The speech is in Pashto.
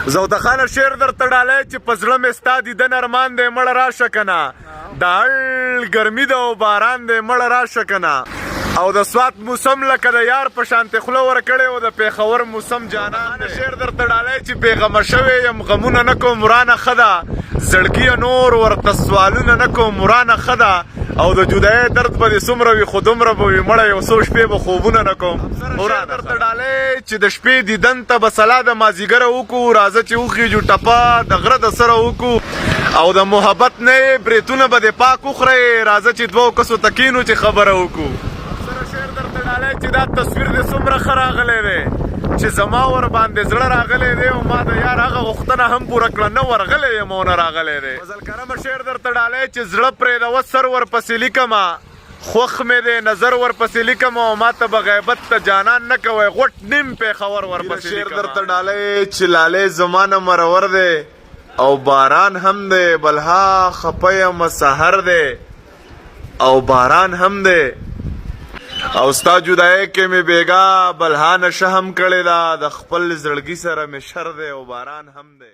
زوده خان شعر درته ډالۍ چې په زړه مې ستا دیدن ارمان دی مړه راشه کنه د اړ ګرمي ده او باران دی مړه راشه کنه او د سوات موسم لکه د یار په شانتې خوله ورکړې او د پېښور موسم جانان دی شعر درته ډالۍ چې بېغمه شوی یم غمونه نه کوم ورانه ښه ده زړګیه نور ورته سوالونه نه کوم ورانه ښه ده او د جدایۍ درد به دې څومره وي خو دومره به وي مړه یو څو شپې به خوبونه نه کوم شعر درته ډالۍ چې د شپې دیدن ته به سلا د مازدیګره وکړو راځه چې وخیجو ټپه د غره د سره وکړو او د محبت نه یې بریتونه به دې پاک وخورئ راځه چې دوو کسو ته کینو چې خبره وکړو شعر درته ډالۍ چې دا تصویر دې څومره ښه راغلی دی چې زما ور باندې زړه راغلی دی او ما د یار هغه غوښتنه هم پوره کړه نه ورغلی یم او نه راغلی دی فضل کرمه شعر درته ډالۍ چې زړه پرېږدوه سر ورپسې لیکمه خوښ مې دی نظر ورپسې لیکم او ما ته به غیبت ته جانان نه کوئ غوټ نیم پېښور ورپسې شعر درته ډالۍ چې لالې زما نه مرور دی او باران هم دی بلها خپه یم سحر دی او باران هم دی او ستا جدایۍ کې مې بېګا بلها نشه هم کړې ده د خپل زړګي سره مې شر دی او باران هم دی